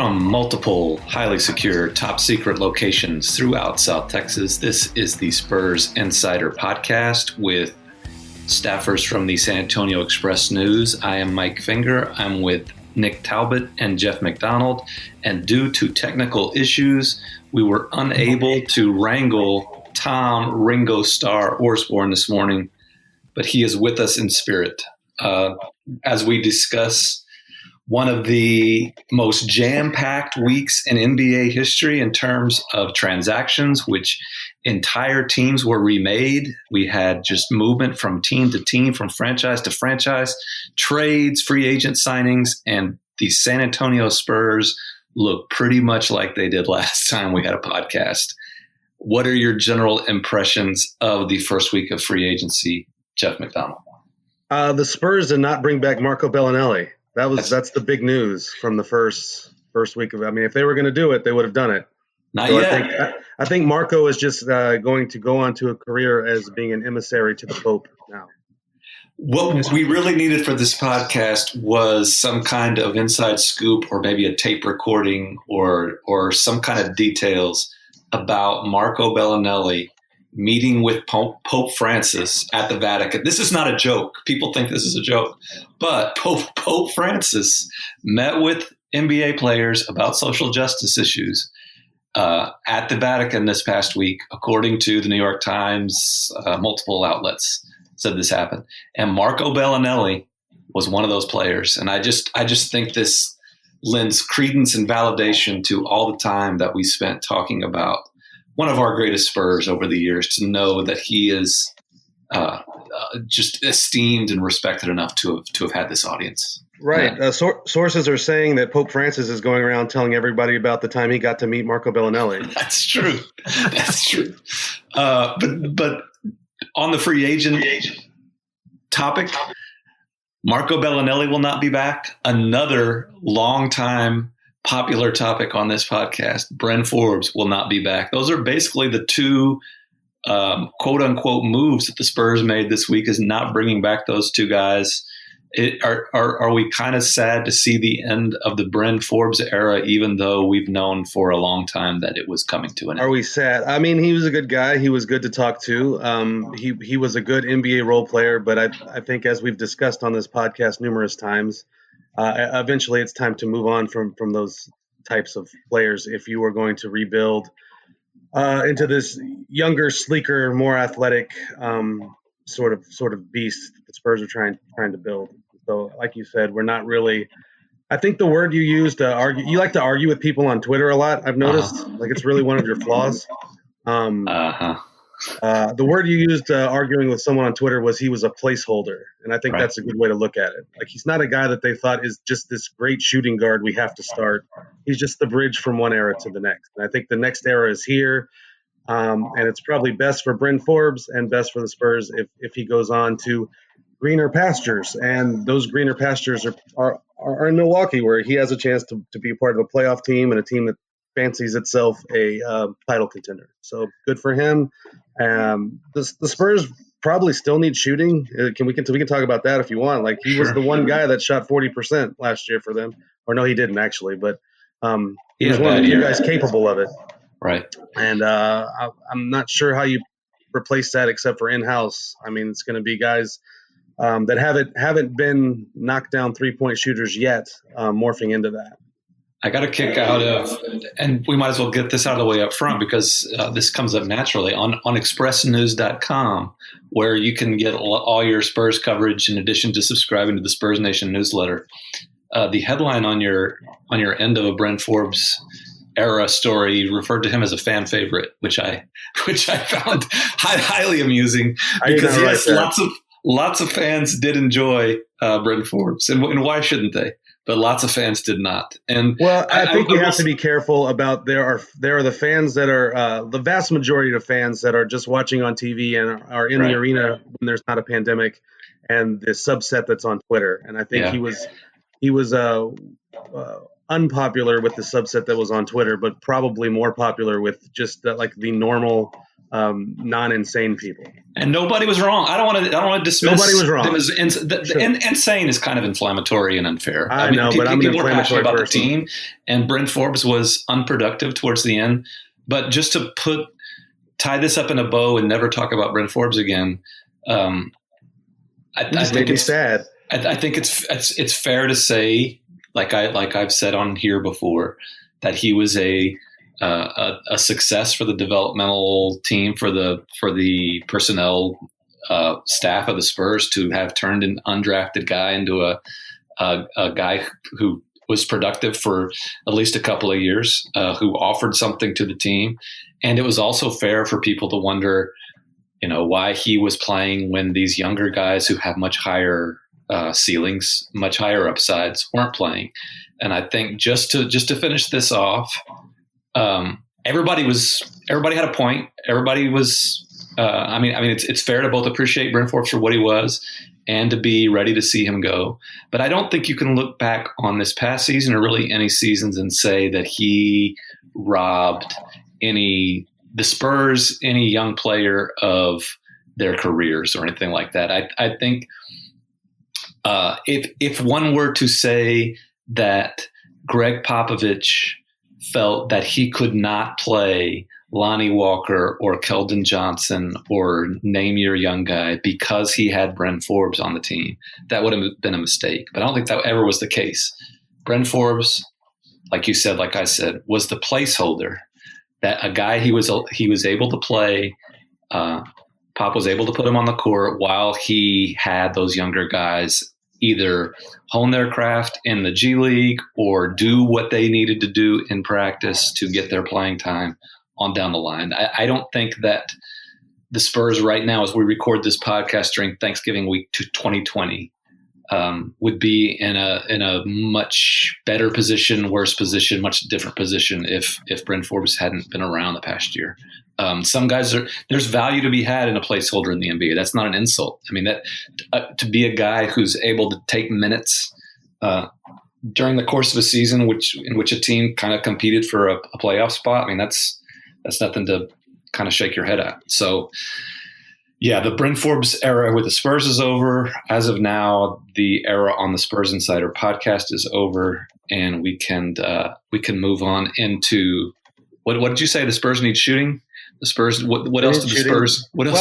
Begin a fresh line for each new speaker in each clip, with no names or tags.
From multiple highly secure, top secret locations throughout South Texas, this is the Spurs Insider Podcast with staffers from the San Antonio Express-News. I am Mike Finger. I'm with Nick Talbot and Jeff McDonald. And due to technical issues, we were unable to wrangle Tom Ringo Starr Orsborn this morning, but he is with us in spirit. As we discuss one of the most jam-packed weeks in NBA history in terms of transactions, which entire teams were remade. We had just movement from team to team, from franchise to franchise, trades, free agent signings, and the San Antonio Spurs look pretty much like they did last time we had a podcast. What are your general impressions of the first week of free agency, Jeff McDonald?
The Spurs did not bring back Marco Bellinelli. That's the big news from the first week of it. I mean, if they were going to do it, they would have done it.
Not yet.
I think Marco is just going to go on to a career as being an emissary to the Pope now.
What we really needed for this podcast was some kind of inside scoop, or maybe a tape recording, or some kind of details about Marco Bellinelli meeting with Pope Francis at the Vatican. This is not a joke. People think this is a joke. But Pope Francis met with NBA players about social justice issues at the Vatican this past week, according to the New York Times. Multiple outlets said this happened. And Marco Bellinelli was one of those players. And I just think this lends credence and validation to all the time that we spent talking about one of our greatest Spurs over the years, to know that he is just esteemed and respected enough to have had this audience.
Right. Sources are saying that Pope Francis is going around telling everybody about the time he got to meet Marco Bellinelli.
That's true. That's true. But on the free agent topic, Marco Bellinelli will not be back. Another long-time popular topic on this podcast, Bryn Forbes will not be back. Those are basically the two quote-unquote moves that the Spurs made this week, is not bringing back those two guys. Are we kind of sad to see the end of the Bryn Forbes era, even though we've known for a long time that it was coming to an end?
Are we sad? I mean, he was a good guy. He was good to talk to. He was a good NBA role player, but I think, as we've discussed on this podcast numerous times, eventually it's time to move on from those types of players if you are going to rebuild into this younger, sleeker, more athletic sort of beast that the Spurs are trying to build. So, like you said, we're not really – I think the word you used to argue – you like to argue with people on Twitter a lot, I've noticed. Like, it's really one of your flaws. The word you used arguing with someone on Twitter was he was a placeholder, and I think
Right.
That's a good way to look at it. Like, he's not a guy that they thought is just this great shooting guard we have to start. He's just the bridge from one era to the next. And I think the next era is here, and it's probably best for Bryn Forbes and best for the Spurs if he goes on to greener pastures. And those greener pastures are in Milwaukee, where he has a chance to be a part of a playoff team and a team that fancies itself a title contender. So good for him. The Spurs probably still need shooting. We can talk about that if you want. Like, he was the one guy that shot 40% last year for them. Or no, he didn't actually, but he was one of the few guys capable of it.
Right.
And I'm not sure how you replace that except for in-house. I mean, it's going to be guys that haven't been knocked down three-point shooters yet, morphing into that.
I got a kick out of, and we might as well get this out of the way up front, because this comes up naturally on expressnews.com, where you can get all your Spurs coverage in addition to subscribing to the Spurs Nation newsletter. The headline on your end of a Bryn Forbes era story referred to him as a fan favorite, which I found highly amusing, because yes, lots of fans did enjoy Bryn Forbes, and why shouldn't they? But lots of fans did not. And
well, I think you have to be careful about there are the fans that are the vast majority of fans that are just watching on TV and are in the arena when there's not a pandemic, and the subset that's on Twitter. And I think he was unpopular with the subset that was on Twitter, but probably more popular with just like the normal non-insane people.
And nobody was wrong. I don't want to dismiss.
Nobody was wrong.
Insane is kind of inflammatory and unfair.
I know, but I'm an
people are passionate about
person.
the team, and Bryn Forbes was unproductive towards the end. But just to tie this up in a bow and never talk about Bryn Forbes again, I think it's
sad.
I think it's fair to say, like I've said on here before, that he was a success for the developmental team, for the personnel staff of the Spurs to have turned an undrafted guy into a guy who was productive for at least a couple of years, who offered something to the team. And it was also fair for people to wonder, why he was playing when these younger guys who have much higher ceilings, much higher upsides, weren't playing. And I think just to finish this off, everybody had a point. Everybody was. It's fair to both appreciate Bryn Forbes for what he was and to be ready to see him go. But I don't think you can look back on this past season or really any seasons and say that he robbed the Spurs, any young player of their careers or anything like that. I think if one were to say that Greg Popovich felt that he could not play Lonnie Walker or Keldon Johnson or name your young guy because he had Bryn Forbes on the team, that would have been a mistake. But I don't think that ever was the case. Bryn Forbes, like you said, like I said, was the placeholder. That a guy he was able to play. Pop was able to put him on the court while he had those younger guys either hone their craft in the G League or do what they needed to do in practice to get their playing time on down the line. I don't think that the Spurs right now, as we record this podcast during Thanksgiving week to 2020, would be in a much better position, worse position, much different position if Bryn Forbes hadn't been around the past year. Some guys there's value to be had in a placeholder in the NBA. That's not an insult. I mean, that to be a guy who's able to take minutes during the course of a season, in which a team kind of competed for a playoff spot. I mean, that's nothing to kind of shake your head at. So, yeah, the Bryn Forbes era with the Spurs is over. As of now, the era on the Spurs Insider podcast is over, and we can move on into what did you say? The Spurs need shooting. The Spurs. What else did the Spurs? What else?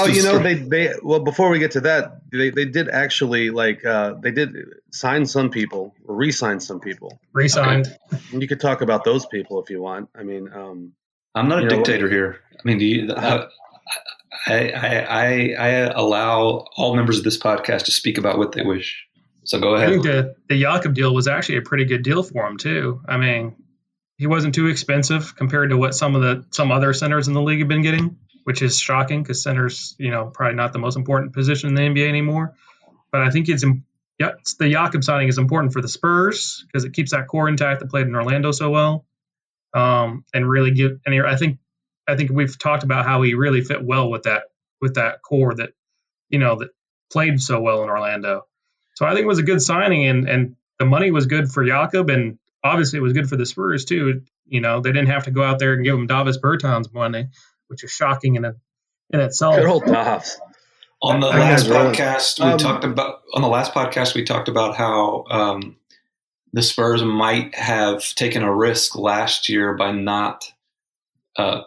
Well, before we get to that, they did actually they did sign some people, or re-sign some people.
Re-signed.
Okay. And you could talk about those people if you want. I mean,
I'm not a dictator here. I mean, do you? I allow all members of this podcast to speak about what they wish. So go ahead.
I think the Jakob deal was actually a pretty good deal for him too. I mean, he wasn't too expensive compared to what some other centers in the league have been getting, which is shocking because centers, probably not the most important position in the NBA anymore. But I think the Jakob signing is important for the Spurs because it keeps that core intact that played in Orlando so well, and really I think we've talked about how he really fit well with that core that that played so well in Orlando. So I think it was a good signing, and the money was good for Jakob, and obviously it was good for the Spurs too. They didn't have to go out there and give him Davis Bertans money, which is shocking in itself.
Good old Davis.
On the last podcast, we talked about how the Spurs might have taken a risk last year by not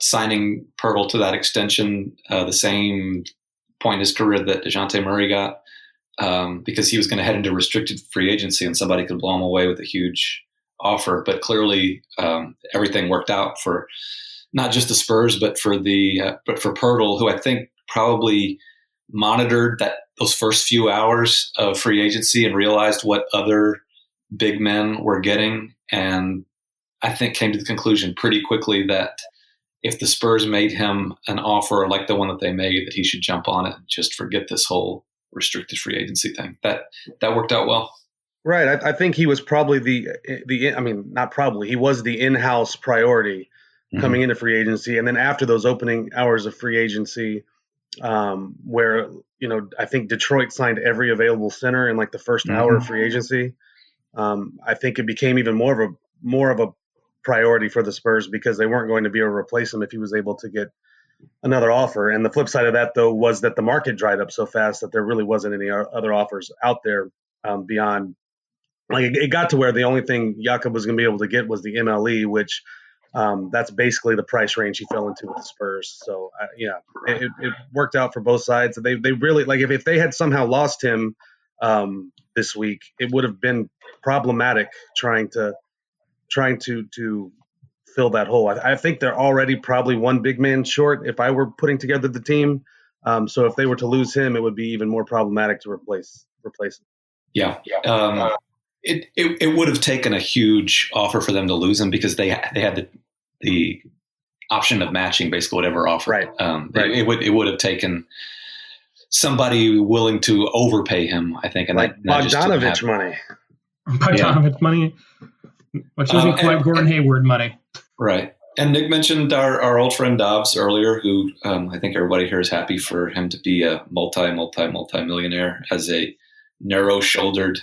signing Poeltl to that extension, the same point in his career that DeJounte Murray got, because he was going to head into restricted free agency and somebody could blow him away with a huge offer. But clearly, everything worked out for not just the Spurs, but for Poeltl, who I think probably monitored those first few hours of free agency and realized what other big men were getting, and I think came to the conclusion pretty quickly that if the Spurs made him an offer like the one that they made, that he should jump on it and just forget this whole restricted free agency thing. That worked out well.
Right. I think he was probably he was the in-house priority coming into free agency. And then after those opening hours of free agency, where, I think Detroit signed every available center in like the first hour of free agency. I think it became even more of a priority for the Spurs because they weren't going to be able to replace him if he was able to get another offer. And the flip side of that, though, was that the market dried up so fast that there really wasn't any other offers out there beyond. Like it got to where the only thing Jakob was going to be able to get was the MLE, which that's basically the price range he fell into with the Spurs. So it worked out for both sides. They really, like, if they had somehow lost him this week, it would have been problematic trying to fill that hole. I think they're already probably one big man short if I were putting together the team. So if they were to lose him, it would be even more problematic to replace him.
Yeah. It would have taken a huge offer for them to lose him because they had the option of matching basically whatever offer.
Right.
It would have taken somebody willing to overpay him, I think, and
like Bogdanovich money.
Bogdanovich money, which isn't quite Gordon Hayward money.
Right. And Nick mentioned our old friend Dobbs earlier, who I think everybody here is happy for him to be a multi-millionaire as a narrow-shouldered,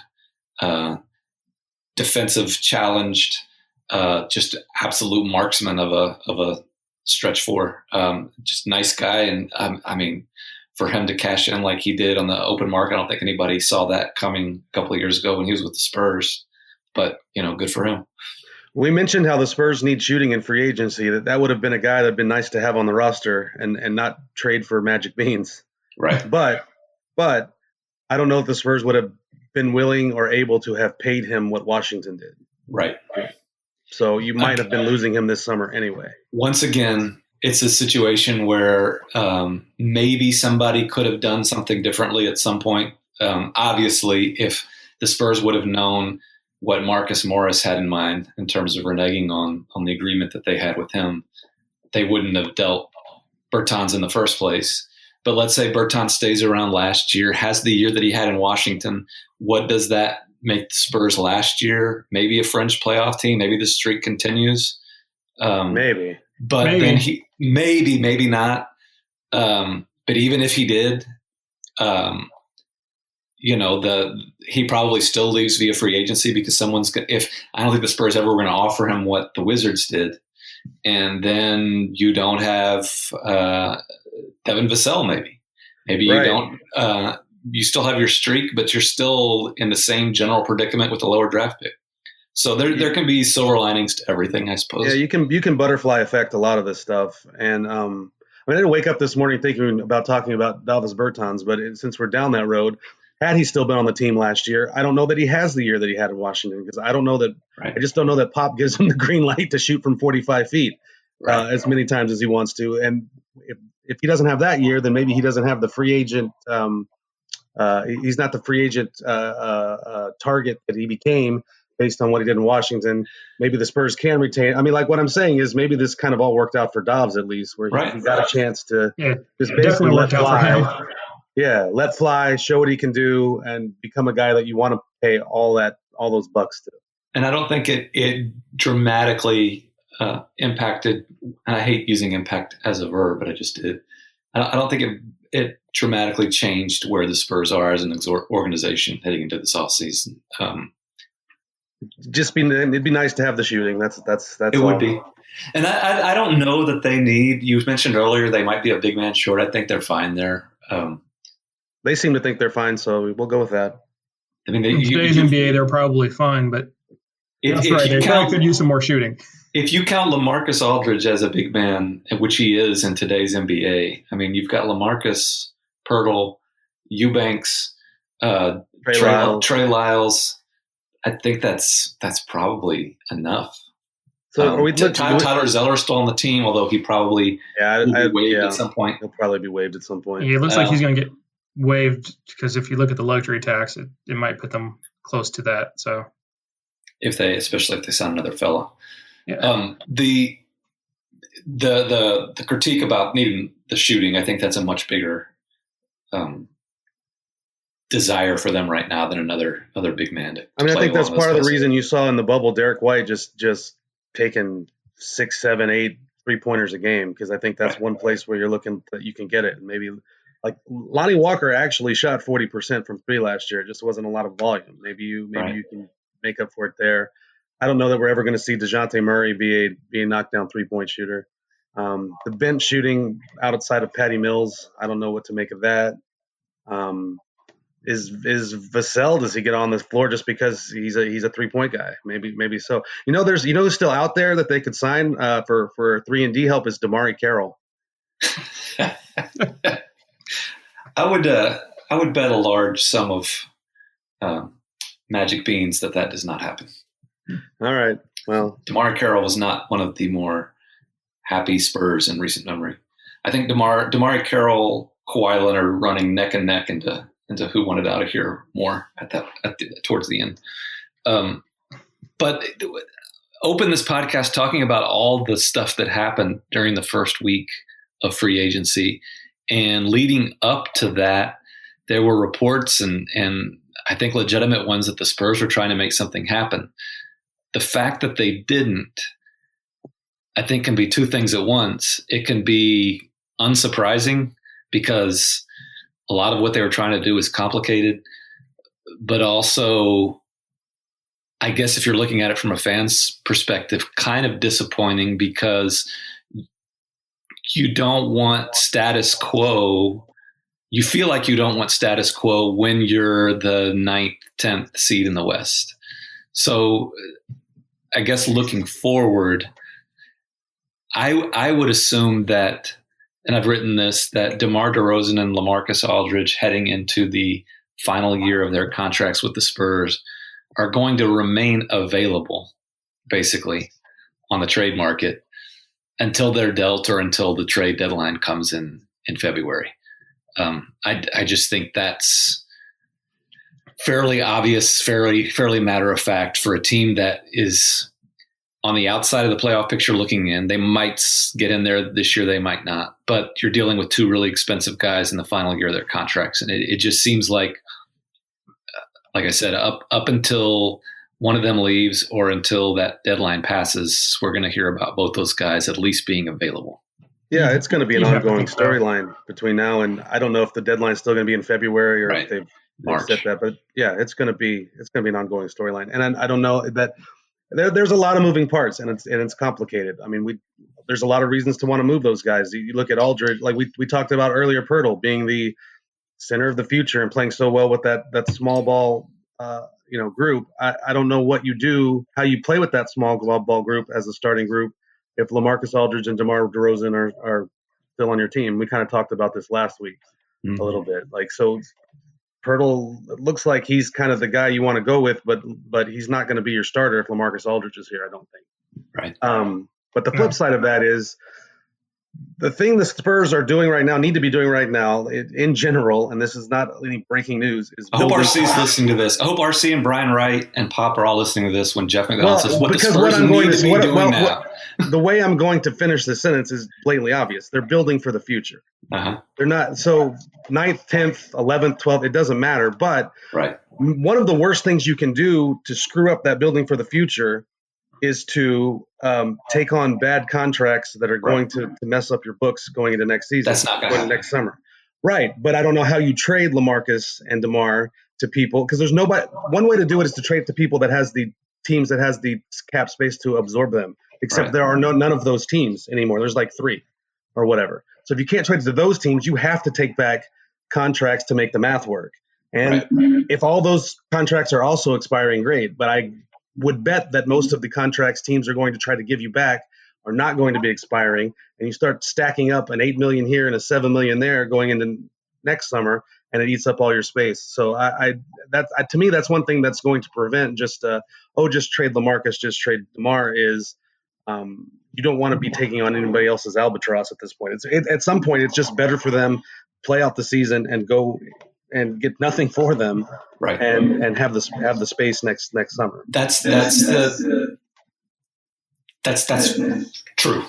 defensive challenged, just absolute marksman of a stretch four. Just nice guy. And I mean, for him to cash in like he did on the open market, I don't think anybody saw that coming a couple of years ago when he was with the Spurs. But, good for him.
We mentioned how the Spurs need shooting in free agency. That would have been a guy that would have been nice to have on the roster and not trade for Magic Beans.
Right.
But I don't know if the Spurs would have been willing or able to have paid him what Washington did.
Right.
So you might have been losing him this summer anyway.
Once again, it's a situation where maybe somebody could have done something differently at some point. Obviously, if the Spurs would have known what Marcus Morris had in mind in terms of reneging on the agreement that they had with him, they wouldn't have dealt Bertans in the first place. But let's say Bertans stays around last year, has the year that he had in Washington. What does that make the Spurs last year? Maybe a fringe playoff team. Maybe the streak continues.
Maybe.
But then maybe not. But even if he did, he probably still leaves via free agency because I don't think the Spurs ever were going to offer him what the Wizards did. And then you don't have Devin Vassell, maybe you don't. You still have your streak, but you're still in the same general predicament with a lower draft pick. So there can be silver linings to everything, I suppose.
Yeah, you can butterfly effect a lot of this stuff. And I didn't wake up this morning thinking about talking about Davis Bertans, but since we're down that road, had he still been on the team last year, I don't know that he has the year that he had in Washington because I just don't know that Pop gives him the green light to shoot from 45 feet as many times as he wants to. And if he doesn't have that year, then maybe he doesn't have the free agent. He's not the free agent target that he became based on what he did in Washington. Maybe the Spurs can retain. I mean, like what I'm saying is maybe this kind of all worked out for Dobbs at least, where he got a chance to just basically let fly. Yeah, let fly, show what he can do, and become a guy that you want to pay all those bucks to.
And I don't think it dramatically impacted. And I hate using impact as a verb, but I just did. I don't think it dramatically changed where the Spurs are as an organization heading into this offseason.
It'd be nice to have the shooting. That's
it would be. And I don't know that they need. You mentioned earlier they might be a big man short. I think they're fine there.
They seem to think they're fine, so we'll go with that.
I mean, in today's NBA, they're probably fine, but that's right. They probably could use some more shooting.
If you count LaMarcus Aldridge as a big man, which he is in today's NBA, I mean, you've got LaMarcus, Pirtle, Eubanks, Trey Lyles. I think that's probably enough.
So
Tyler Zeller's still on the team, although he probably will be waived at some point.
He'll probably be waived at some point.
Yeah, it looks like he's going to get waived because if you look at the luxury tax, it might put them close to that. So,
especially if they sign another fella,
the
critique about needing the shooting, I think that's a much bigger desire for them right now than another big man.
I think that's part of the reason you saw in the bubble Derek White just taking 6, 7, 8 3-pointers a game, because I think that's one place where you're looking that you can get it. And maybe like Lonnie Walker actually shot 40% from 3 last year. It just wasn't a lot of volume. Maybe you can make up for it there. I don't know that we're ever going to see DeJounte Murray be a knockdown 3-point shooter. The bench shooting outside of Patty Mills, I don't know what to make of that. Is Vassell, does he get on the floor just because he's a 3-point guy? Maybe so. There's who's still out there that they could sign for 3-and-D help is Damari Carroll.
I would bet a large sum of magic beans that does not happen.
All right. Well,
Damari Carroll was not one of the more happy Spurs in recent memory. I think Damari Carroll, Kawhi Leonard running neck and neck into who wanted out of here more towards the end. But open this podcast talking about all the stuff that happened during the first week of free agency, and leading up to that, there were reports and I think legitimate ones that the Spurs were trying to make something happen. The fact that they didn't, I think, can be two things at once. It can be unsurprising because a lot of what they were trying to do is complicated, but also, I guess if you're looking at it from a fan's perspective, kind of disappointing because you don't want status quo. You feel like you don't want status quo when you're the 9th, 10th seed in the West. So I guess looking forward, I would assume that, and I've written this, that DeMar DeRozan and LaMarcus Aldridge heading into the final year of their contracts with the Spurs are going to remain available, basically, on the trade market until they're dealt or until the trade deadline comes in February. I just think that's fairly obvious, fairly matter of fact for a team that is on the outside of the playoff picture looking in. They might get in there this year, they might not. But you're dealing with two really expensive guys in the final year of their contracts. And it just seems like I said, up until one of them leaves or until that deadline passes, we're going to hear about both those guys at least being available.
Yeah, it's going to be an ongoing storyline between now and I don't know if the deadline's still going to be in February or if they've set that. But yeah, it's going to be an ongoing storyline. And I don't know that there's a lot of moving parts and it's complicated. I mean, there's a lot of reasons to want to move those guys. You look at Aldridge, like we talked about earlier, Poeltl being the center of the future and playing so well with that small ball group. I don't know what you do, how you play with that small ball group as a starting group if LaMarcus Aldridge and DeMar DeRozan are still on your team. We kind of talked about this last week a little bit. So Poeltl, it looks like he's kind of the guy you want to go with, but he's not going to be your starter if LaMarcus Aldridge is here, I don't think.
Right.
But the flip side of that is the thing the Spurs are doing right now, need to be doing right now in general, and this is not any breaking news.
I hope RC's listening to this. I hope RC and Brian Wright and Pop are all listening to this when Jeff McDonald says what the Spurs need to be doing now.
The way I'm going to finish this sentence is blatantly obvious. They're building for the future.
Uh-huh.
They're not. So 9th, 10th, 11th, 12th, it doesn't matter. But one of the worst things you can do to screw up that building for the future is to take on bad contracts that are going to mess up your books going into next season.
That's not going to happen.
Next summer. Right. But I don't know how you trade LaMarcus and DeMar to people because there's nobody. One way to do it is to trade to people that has the teams that has the cap space to absorb them, except there are none of those teams anymore. There's like 3 or whatever. So if you can't trade to those teams, you have to take back contracts to make the math work. And if all those contracts are also expiring, great. But I would bet that most of the contracts teams are going to try to give you back are not going to be expiring. And you start stacking up an $8 million here and a $7 million there going into next summer, and it eats up all your space. So to me, that's one thing that's going to prevent just trade LaMarcus, just trade DeMar is you don't want to be taking on anybody else's albatross at this point. At some point, it's just better for them play out the season and go and get nothing for them, and have the space next summer.
That's true.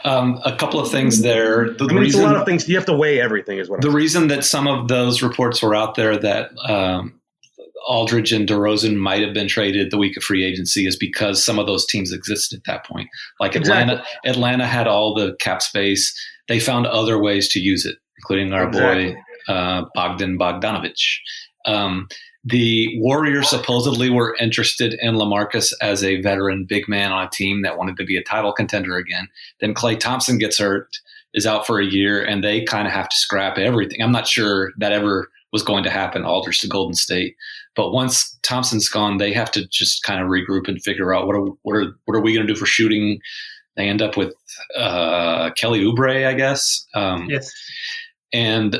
A couple of things there.
It's a lot of things. You have to weigh everything. Is what
the reason that some of those reports were out there that Aldridge and DeRozan might have been traded the week of free agency is because some of those teams existed at that point. Like Atlanta had all the cap space. They found other ways to use it, including our boy Bogdan Bogdanovic. The Warriors supposedly were interested in LaMarcus as a veteran big man on a team that wanted to be a title contender again. Then Klay Thompson gets hurt, is out for a year, and they kind of have to scrap everything. I'm not sure that ever was going to happen, Aldridge to Golden State. But once Thompson's gone, they have to just kind of regroup and figure out what are we going to do for shooting. They end up with Kelly Oubre, I guess.
Yes.
And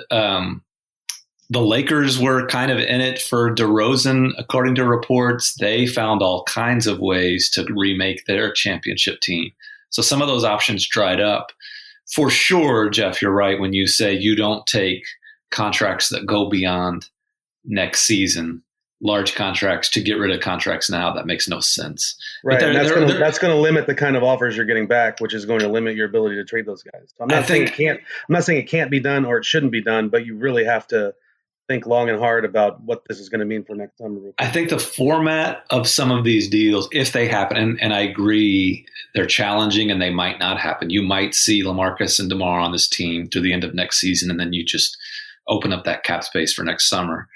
the Lakers were kind of in it for DeRozan. According to reports, they found all kinds of ways to remake their championship team. So some of those options dried up. For sure, Jeff, you're right when you say you don't take contracts that go beyond next season, large contracts, to get rid of contracts now. That makes no sense.
Right, and that's going to limit the kind of offers you're getting back, which is going to limit your ability to trade those guys. So I'm not saying it can't be done or it shouldn't be done, but you really have to think long and hard about what this is going to mean for next summer.
I think the format of some of these deals, if they happen, and I agree they're challenging and they might not happen. You might see LaMarcus and DeMar on this team through the end of next season, and then you just open up that cap space for next summer.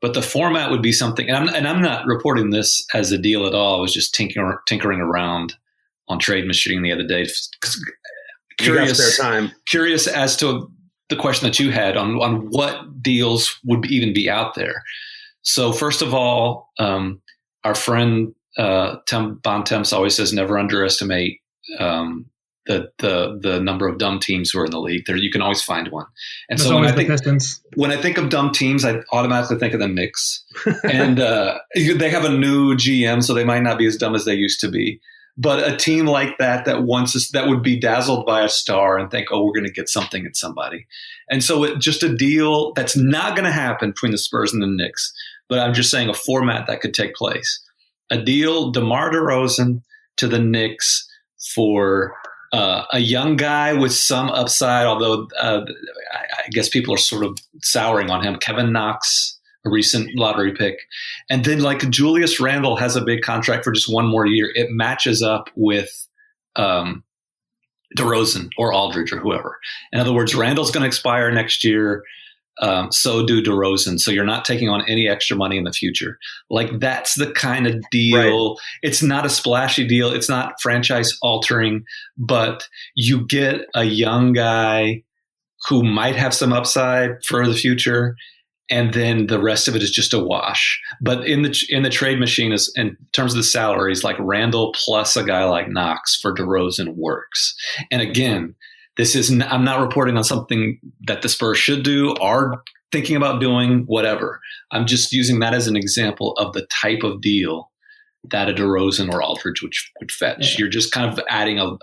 But the format would be something, and I'm not reporting this as a deal at all. I was just tinkering around on Trade Machine the other day. Curious as to the question that you had on what deals would even be out there. So first of all, our friend Tim Bontemps always says never underestimate the number of dumb teams who are in the league. There, you can always find one. And
There's
so
Pistons.
When I think of dumb teams, I automatically think of the Knicks. And they have a new GM, so they might not be as dumb as they used to be. But a team like that would be dazzled by a star and think, oh, we're going to get something at somebody. And so just a deal that's not going to happen between the Spurs and the Knicks. But I'm just saying a format that could take place. A deal, DeMar DeRozan to the Knicks for a young guy with some upside, although I guess people are sort of souring on him. Kevin Knox, a recent lottery pick. And then like Julius Randle has a big contract for just one more year. It matches up with DeRozan or Aldridge or whoever. In other words, Randle's going to expire next year. So do DeRozan. So you're not taking on any extra money in the future. Like that's the kind of deal. Right. It's not a splashy deal. It's not franchise altering, but you get a young guy who might have some upside for the future. And then the rest of it is just a wash. But in the trade machine, is in terms of the salaries, like Randle plus a guy like Knox for DeRozan works. And again, I'm not reporting on something that the Spurs should do, are thinking about doing, whatever. I'm just using that as an example of the type of deal that a DeRozan or Aldridge would fetch. Yeah. You're just kind of adding a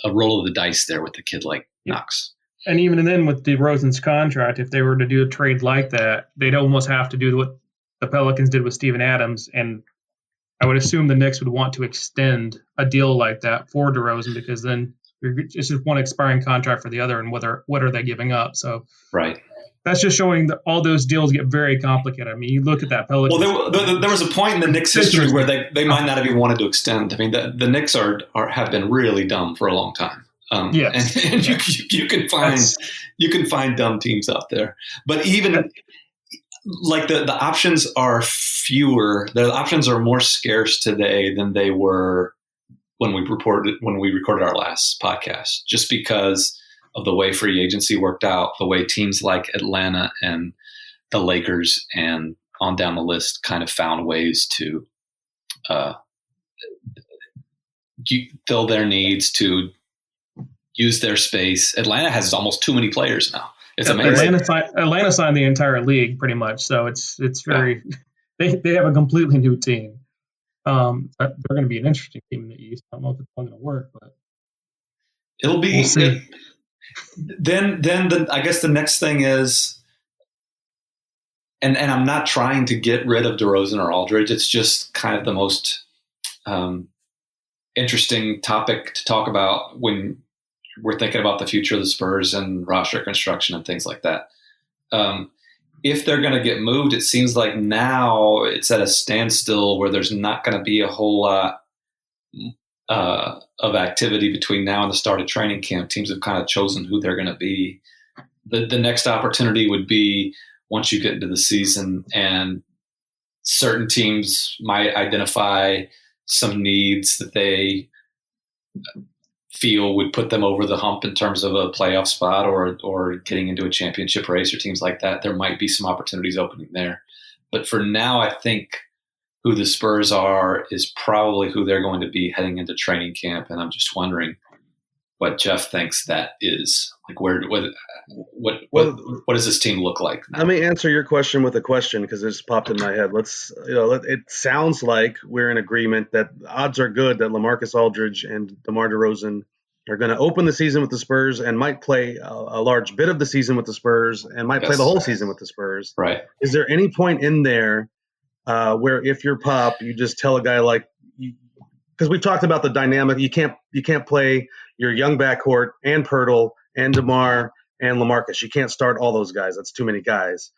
roll of the dice there with a kid like Knox.
And even then with DeRozan's contract, if they were to do a trade like that, they'd almost have to do what the Pelicans did with Steven Adams. And I would assume the Knicks would want to extend a deal like that for DeRozan, because then it's just one expiring contract for the other, and what are they giving up? So
right.
That's just showing that all those deals get very complicated. I mean, you look at that Pelicans.
Well, there was a point in the Knicks' history where they might not have even wanted to extend. I mean, the Knicks have been really dumb for a long time.
Yes.
And you can find dumb teams out there, but even like the options are fewer. The options are more scarce today than they were when we recorded our last podcast, just because of the way free agency worked out, the way teams like Atlanta and the Lakers and on down the list kind of found ways to fill their needs, to use their space. Atlanta has almost too many players now. It's amazing.
Atlanta signed the entire league pretty much, so it's very they have a completely new team. They're going to be an interesting team in the East. I don't know if it's going to work, but
it'll be.
We'll see.
Then I guess the next thing is, and I'm not trying to get rid of DeRozan or Aldridge. It's just kind of the most interesting topic to talk about when we're thinking about the future of the Spurs and roster construction and things like that. If they're going to get moved, it seems like now it's at a standstill where there's not going to be a whole lot of activity between now and the start of training camp. Teams have kind of chosen who they're going to be. The next opportunity would be once you get into the season and certain teams might identify some needs that they feel would put them over the hump in terms of a playoff spot or getting into a championship race or teams like that. There might be some opportunities opening there. But for now, I think who the Spurs are is probably who they're going to be heading into training camp. And I'm just wondering what Jeff thinks that is. Like, what does this team look like now?
Let me answer your question with a question because it just popped in my head. It sounds like we're in agreement that the odds are good that LaMarcus Aldridge and DeMar DeRozan are going to open the season with the Spurs and might play a large bit of the season with the Spurs and might play the whole season with the Spurs.
Right.
Is there any point in there where if you're Pop, you just tell a guy like, because we've talked about the dynamic, you can't play your young backcourt and Poeltl and DeMar and LaMarcus. You can't start all those guys. That's too many guys.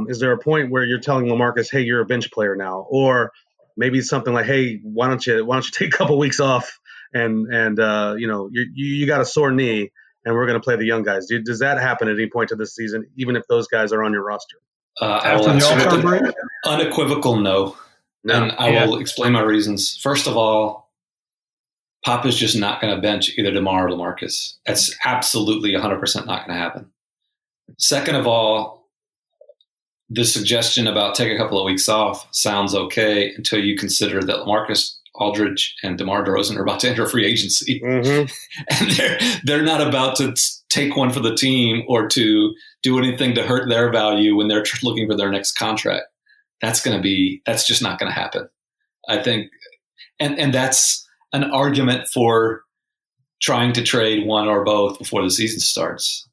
Is there a point where you're telling LaMarcus, hey, you're a bench player now? Or maybe something like, hey, why don't you take a couple weeks off and you got a sore knee and we're going to play the young guys. Does that happen at any point to this season, even if those guys are on your roster?
I will answer with an unequivocal no. And I will explain my reasons. First of all, Pop is just not going to bench either DeMar or LaMarcus. That's absolutely 100% not going to happen. Second of all, the suggestion about take a couple of weeks off sounds okay until you consider that LaMarcus Aldridge and DeMar DeRozan are about to enter free agency. Mm-hmm. And they're not about to take one for the team or to do anything to hurt their value when they're looking for their next contract. That's just not going to happen. I think, and that's an argument for trying to trade one or both before the season starts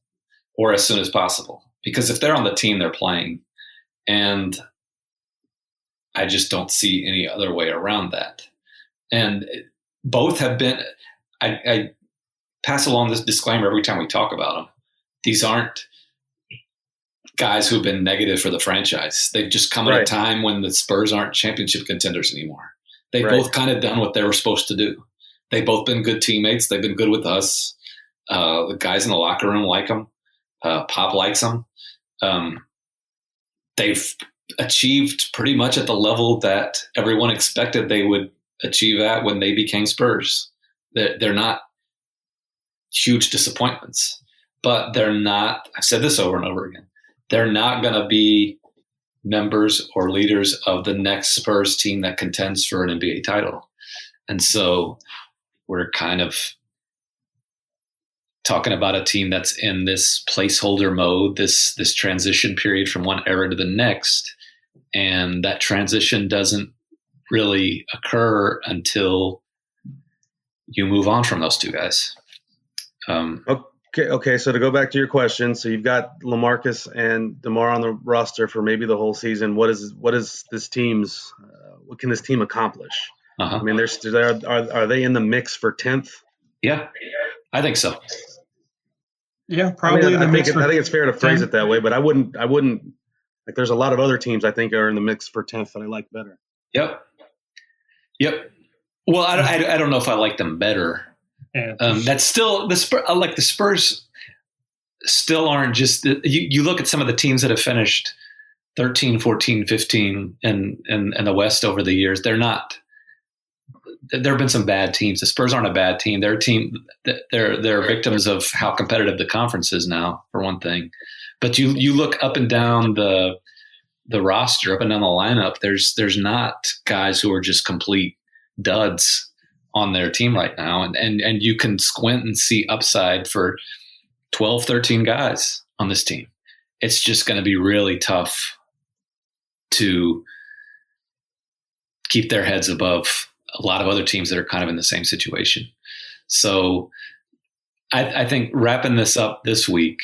or as soon as possible. Because if they're on the team, they're playing. And I just don't see any other way around that. And both have been, I pass along this disclaimer every time we talk about them. These aren't guys who have been negative for the franchise. They've just come at a time when the Spurs aren't championship contenders anymore. They've both kind of done what they were supposed to do. They've both been good teammates. They've been good with us. The guys in the locker room like them. Pop likes them. They've achieved pretty much at the level that everyone expected they would achieve at when they became Spurs. They're not huge disappointments, but they're not, I've said this over and over again, they're not going to be members or leaders of the next Spurs team that contends for an NBA title. And so we're kind of talking about a team that's in this placeholder mode, this transition period from one era to the next. And that transition doesn't really occur until you move on from those two guys.
Okay. So to go back to your question, so you've got LaMarcus and DeMar on the roster for maybe the whole season. What is this team's? What can this team accomplish? I mean, are they in the mix for 10th?
Yeah, I think so.
Yeah, probably.
I think it's fair to phrase it that way, but I wouldn't like. There's a lot of other teams I think are in the mix for 10th that I like better.
Yep. Well, I don't know if I like them better. Yeah. That's still the Spurs still aren't just you look at some of the teams that have finished 13, 14, 15 in the West over the years. There have been some bad teams. The Spurs aren't a bad team. They're a team they're victims of how competitive the conference is now, for one thing. But you look up and down the roster, up and down the lineup, there's not guys who are just complete duds on their team right now. And you can squint and see upside for 12, 13 guys on this team. It's just going to be really tough to keep their heads above a lot of other teams that are kind of in the same situation. So I think wrapping this up this week,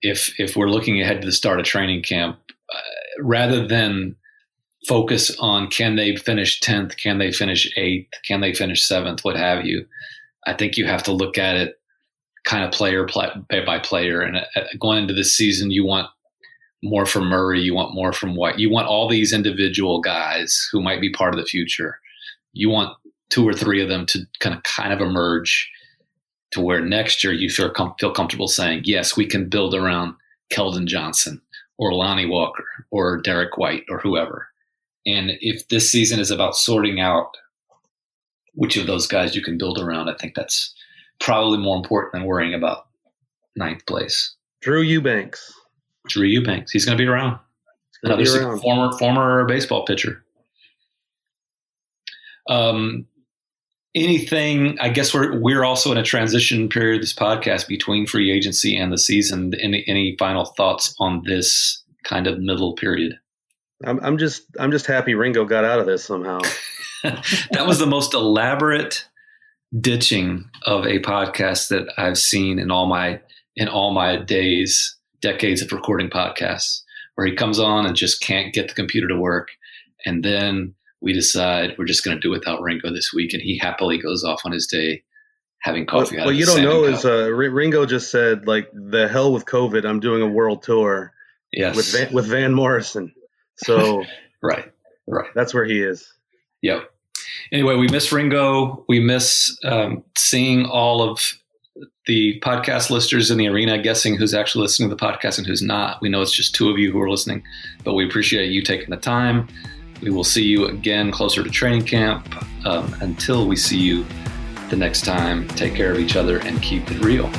if we're looking ahead to the start of training camp, rather than focus on can they finish 10th, can they finish 8th, can they finish 7th, what have you, I think you have to look at it kind of player by player. And going into this season, you want more from Murray, you want more from White, you want all these individual guys who might be part of the future. You want 2 or 3 of them to kind of emerge to where next year you feel comfortable saying, yes, we can build around Keldon Johnson or Lonnie Walker or Derek White or whoever. And if this season is about sorting out which of those guys you can build around, I think that's probably more important than worrying about ninth place.
Drew Eubanks.
He's going to be around. Another former baseball pitcher. Anything? I guess we're also in a transition period. This podcast between free agency and the season. Any final thoughts on this kind of middle period?
I'm just happy Ringo got out of this somehow.
That was the most elaborate ditching of a podcast that I've seen in all my decades of recording podcasts, where he comes on and just can't get the computer to work, and then we decide we're just going to do without Ringo this week, and he happily goes off on his day having coffee.
What you don't know is Ringo just said, like, the hell with COVID, I'm doing a world tour.
Yes,
with Van Morrison. So
right,
that's where he is.
Yep. Anyway, we miss Ringo. We miss seeing all of the podcast listeners in the arena, guessing who's actually listening to the podcast and who's not. We know it's just two of you who are listening, but we appreciate you taking the time. We will see you again closer to training camp. Until we see you the next time, take care of each other and keep it real.